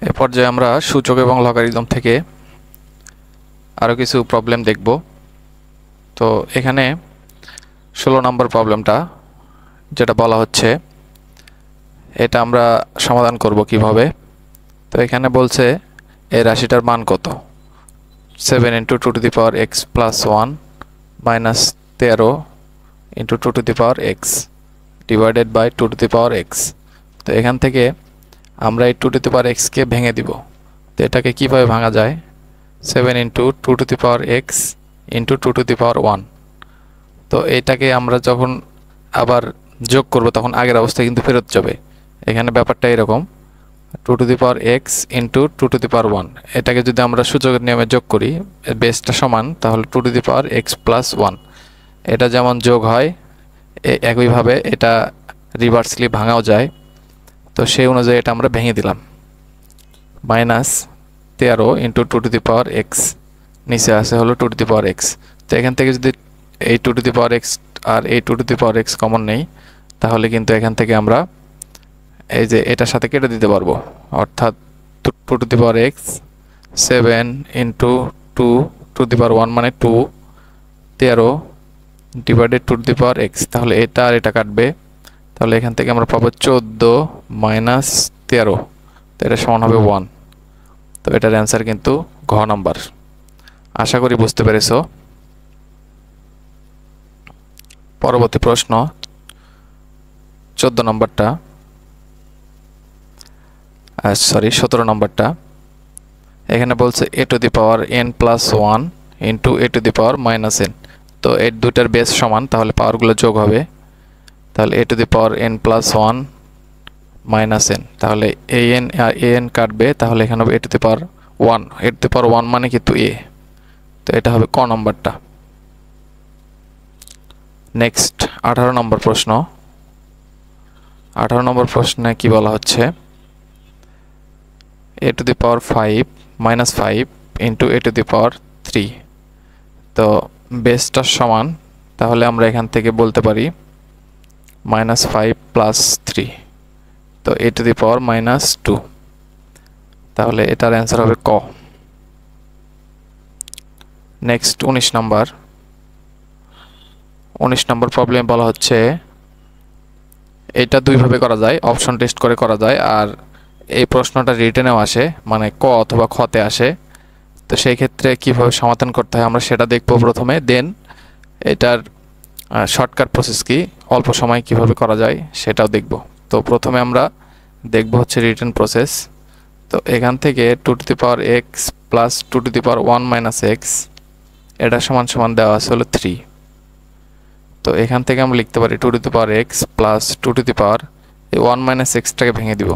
এ পর্যায়ে আমরা সূচক এবং লগারিদম থেকে আরও কিছু প্রবলেম দেখব। তো এখানে 16 নম্বর প্রবলেমটা যেটা বলা হচ্ছে এটা আমরা সমাধান করব কিভাবে। তো এখানে বলছে এই রাশিটার মান কত, 7 × 2⁻x + 1 minus 13 × 2⁻x divided by 2⁻x। তো এখান থেকে আমরা এই 2⁻x কে ভেঙে দিব। তো এটাকে কিভাবে ভাঙা যায়, 7 × 2⁻x × 2⁻1। তো এটাকে আমরা যখন আবার যোগ করব তখন আগের অবস্থায় কিন্তু ফেরত যাবে। এখানে ব্যাপারটা এরকম, 2⁻x × 2⁻1 এটাকে যদি আমরা সূচকের নিয়মে যোগ করি, বেসটা সমান, তাহলে 2⁻x + 1 এটা যেমন যোগ হয় একইভাবে এটা রিভার্সলি ভাঙাও যায়। তো সেই অনুযায়ী এটা আমরা ভেঙে দিলাম, -13 × 2⁻x, নিচে আছে হলো 2⁻x। তো এখান থেকে যদি এই 2⁻x আর এই 2⁻x কমন নেই, তাহলে কিন্তু এখান থেকে আমরা এই যে এটার সাথে কেটে দিতে পারবো, অর্থাৎ 2⁻x 7 × 2⁻1 মানে 2, 13 ডিভাইডেড 2⁻x, তাহলে এটা আর এটা কাটবে, তাহলে এখান থেকে আমরা পাবো 14 - 13, তো এটা সমান হবে 1। তো এটার অ্যান্সার কিন্তু ঘ নাম্বার। আশা করি বুঝতে পেরেছো। পরবর্তী প্রশ্ন 14 নম্বরটা, 17 নম্বরটা। এখানে বলছে a⁴n + 1 × a⁻−n। তো এই দুটার বেস সমান, তাহলে পাওয়ারগুলো যোগ হবে, তাহলে a⁴n + 1 - n, তাহলে an কাটবে, তাহলে এখানে হবে a⁴1। a⁴1 মানে কিন্তু a, তো এটা হবে ক নম্বরটা। নেক্সট 18 নম্বর প্রশ্ন। 18 নম্বর প্রশ্নে কি বলা হচ্ছে, a⁵ - 5 × a⁴3। তো বেসটা সমান, তাহলে আমরা এখান থেকে বলতে পারি -5 + 3, তো a⁻−2, তাহলে এটার অ্যান্সার হবে ক। নেক্সট 19 নম্বর। 19 নম্বর প্রবলেম বলা হচ্ছে এটা দুইভাবে করা যায়, অপশন টেস্ট করে করা যায়, আর এই প্রশ্নটা রিটেনেও আসে, মানে ক অথবা খতে আসে। তো সেই ক্ষেত্রে কিভাবে সমাধান করতে হয় আমরা সেটা দেখব প্রথমে, দেন এটার শর্টকাট প্রসেস কি, অল্প সময় কিভাবে করা যায় সেটাও দেখব। তো প্রথমে আমরা দেখব হচ্ছে রিটেন প্রসেস। তো এখান থেকে 2⁻x + 2⁻1 - x এটা সমান সমান দেওয়া আছে হলো 3। তো এখান থেকে আমরা লিখতে পারি 2⁻x + 2⁻1 - x-টাকে ভেঙে দিব।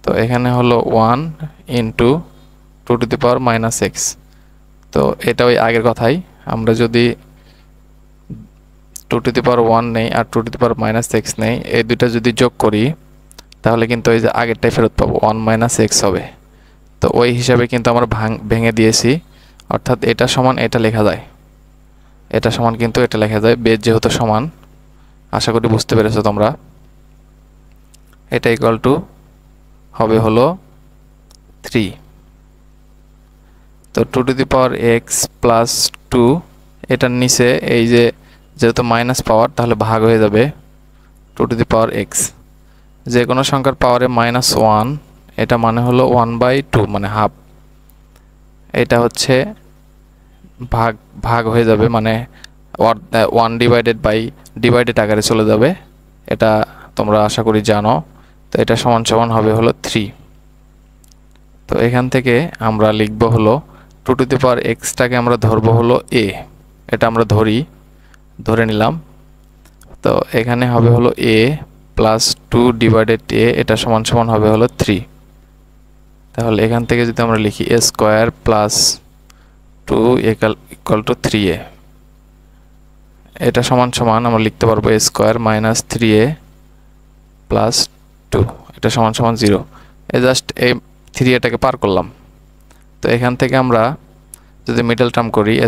তো এখানে হলো 1 × 2⁻−x। তো এটা ওই আগের কথাই, আমরা যদি 2⁻1 নেই আর 2⁻−x নেই, এই দুইটা যদি যোগ করি তাহলে কিন্তু ওই যে আগেরটাই ফেরত পাবো, 1 - x হবে। তো ওই হিসাবে কিন্তু আমরা ভেঙে দিয়েছি, অর্থাৎ এটা সমান এটা লেখা যায়, এটা সমান কিন্তু এটা লেখা যায়, বেস যেহেতু সমান। আশা করি বুঝতে পেরেছো তোমরা। এটা ইকুয়াল টু হবে হলো 3। তো 2⁻x + 2, এটার নিচে এই যে যেহেতু মাইনাস পাওয়ার, তাহলে ভাগ হয়ে যাবে 2⁻x। যে কোনো সংখ্যার পাওয়ারে -1, এটা মানে হলো 1/2 মানে হাফ। এটা হচ্ছে ভাগ হয়ে যাবে, মানে 1/ডিভাইডেড আকারে চলে যাবে, এটা তোমরা আশা করি জানো। তো এটা সমান সমান হবে হলো 3। তো এখান থেকে আমরা লিখব হলো 2⁻x-টাকে আমরা ধরবো হলো a, এটা আমরা ধরে নিলাম। তো এখানে হবে হলো a + 2/a, এটা সমান সমান হবে হলো 3। তাহলে এখান থেকে যদি আমরা লিখি a² + 2 = 3a, এটা সমান সমান আমরা লিখতে পারবো a² - 3a + 2, এটা সমান সমান 0। জাস্ট এই 3a-টাকে পার করলাম। তো এখান থেকে আমরা যদি মিডল টার্ম করি, a²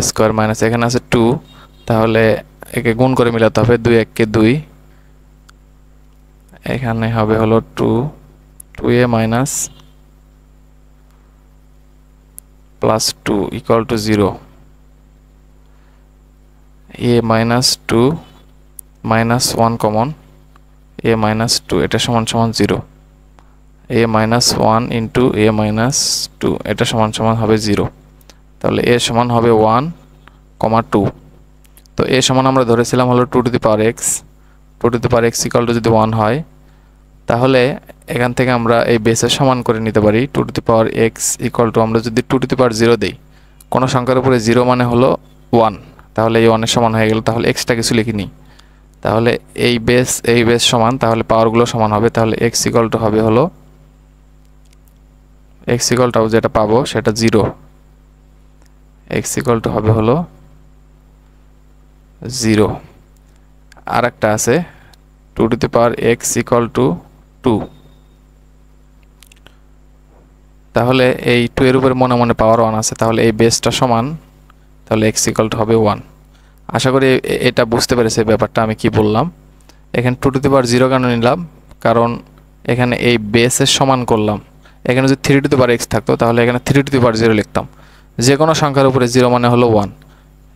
- এখানে আছে 2, তাহলে একে গুণ করে মিলাতে হবে, 2 × 1 = 2, এখানে হবে হলো 2a - plus 2 equal to 0, a minus 2 minus 1 common, a minus 2 এটা সমান সমান 0, a minus 1 into a minus 2 এটা সমান সমান হবে 0। তাহলে a সমান হবে 1, 2। তো a সমান আমরা ধরেছিলাম হলো 2 two the power x, 2 two the power x equal to যদি 1 হয় তাহলে এখান থেকে আমরা এই বেসের সমান করে নিতে পারি 2 two the power x equal to, আমরা যদি 2 টু দি পাওয়ার 0 দেই, কোনো সংখ্যার উপরে 0 মানে হলো 1, তাহলে এই 1 এর সমান হয়ে গেল। তাহলে এক্সটা কিছু লিখিনি, তাহলে এই বেস সমান, তাহলে পাওয়ারগুলো সমান হবে। তাহলে x ইকুয়াল টু হবে হলো x ইকুয়াল টু যেটা পাবো সেটা 0, x ইকুয়াল টু হবে হলো 0। আর একটা আছে 2 two the power x equal to 2, তাহলে এই 2 এর উপরে মনে মনে পাওয়ার 1 আছে, তাহলে এই বেসটা সমান, তাহলে x ইকুয়াল টু হবে 1। আশা করি এটা বুঝতে পেরেছে ব্যাপারটা আমি কি বললাম। এখানে 2 টু দি পাওয়ার 0 কেন নিলাম, কারণ এখানে এই বেসের সমান করলাম। এখানে যদি 3 টু দি পাওয়ার x থাকতো তাহলে এখানে 3 টু দি পাওয়ার 0 লিখতাম। যে কোনো সংখ্যার উপরে 0 মানে হলো 1।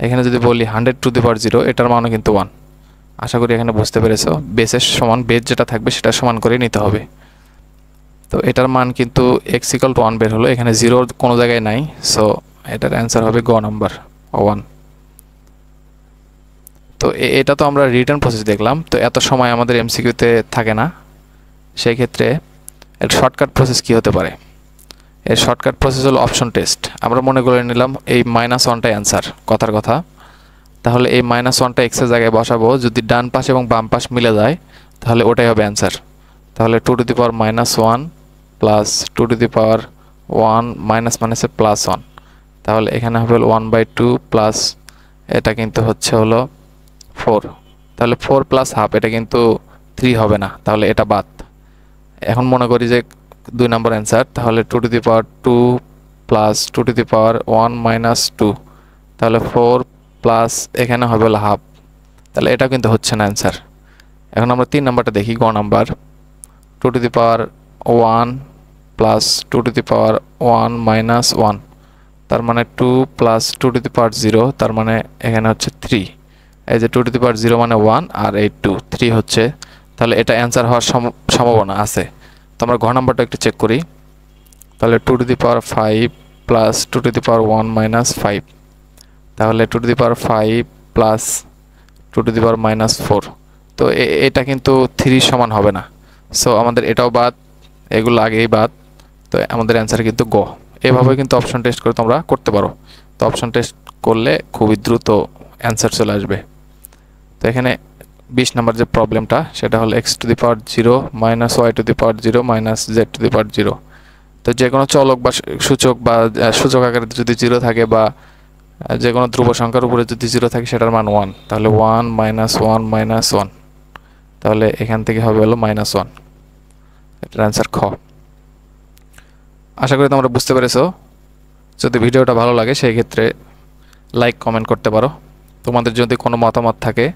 এখানে যদি বলি 100 টু দি পাওয়ার 0, এটার মানে কিন্তু 1। আশা করি এখানে বুঝতে পেরেছো, বেসের সমান বেস যেটা থাকবে সেটা সমান করে নিতে হবে। তো এটার মান কিন্তু x ইকুয়াল টু 1 বের হলো, এখানে 0 কোনো জায়গায় নাই, সো এটার অ্যান্সার হবে গ নাম্বার 1। তো এটা তো আমরা রিটার্ন প্রসেস দেখলাম, তো এত সময় আমাদের এমসিকিউতে থাকে না। সেই ক্ষেত্রে এর শর্টকাট প্রসেস কি হতে পারে? এর শর্টকাট প্রসেস হলো অপশন টেস্ট। আমরা মনে করে নিলাম এই -1টাই অ্যান্সার, কথার কথা। তাহলে এই -1টা x এর জায়গায় বসাবো, যদি ডান পাশ এবং বাম পাশ মিলে যায় তাহলে ওটাই হবে অ্যান্সার। তাহলে 2 two the power -1 plus 2 two the power 1 minus মাইনাসে প্লাস 1, তাহলে এখানে হবে 1/2 প্লাস এটা কিন্তু হচ্ছে হলো 4, তাহলে 4 প্লাস হাফ এটা কিন্তু 3 হবে না, তাহলে এটা বাদ। এখন মনে করি যে 2 নম্বর অ্যান্সার, তাহলে 2 two the power 2 plus 2 two the power 1 minus 2, তাহলে 4 প্লাস এখানে হবে হলো হাফ, তাহলে এটা কিন্তু হচ্ছে না অ্যান্সার। এখন আমরা 3 নাম্বারটা দেখি, গ number 2 two the power 1 plus 2 two the power 1 minus 1, তার মানে 2 প্লাস 2 টু দি পাওয়ার 0, তার মানে এখানে হচ্ছে 3। এই যে 2 টু দি পাওয়ার 0 মানে 1 আর এই 2 3 হচ্ছে, তাহলে এটা অ্যান্সার হওয়ার সম্ভাবনা আছে। তো আমরা ঘ নাম্বারটা একটু চেক করি। তাহলে 2 two the power 5 plus 2 two the power 1 minus 5, তাহলে 2 two the power 5 plus 2 two the power minus 4। তো এটা কিন্তু 3 সমান হবে না, সো আমাদের এটাও বাদ, এগুলো আগেই বাদ। তো আমাদের অ্যান্সার কিন্তু গ। এভাবে কিন্তু অপশন টেস্ট করে তোমরা করতে পারো। তো অপশন টেস্ট করলে খুবই দ্রুত অ্যান্সার চলে আসবে। তো এখানে 20 নম্বর যে প্রবলেমটা সেটা হলো x to the power 0 minus y to the power 0 minus z to the power 0। তো যে কোনো চলক বা সূচক বা সূচক আকারে যদি 0 থাকে বা যে কোনো ধ্রুব সংখ্যার উপরে যদি 0 থাকে সেটার মান 1, তাহলে 1 মাইনাস 1 মাইনাস 1, তাহলে এখান থেকে হবে হলো -1। এটার অ্যান্সার খ। আশা করি তোমরা বুঝতে পেরেছো। যদি ভিডিওটা ভালো লাগে সেই ক্ষেত্রে লাইক কমেন্ট করতে পারো। তোমাদের যদি কোনো মতামত থাকে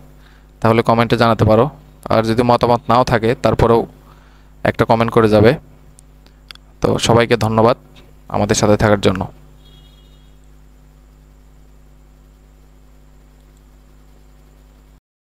তাহলে কমেন্টে জানাতে পারো, আর যদি মতামত নাও থাকে তারপরেও একটা কমেন্ট করে যাবে। তো সবাইকে ধন্যবাদ আমাদের সাথে থাকার জন্য।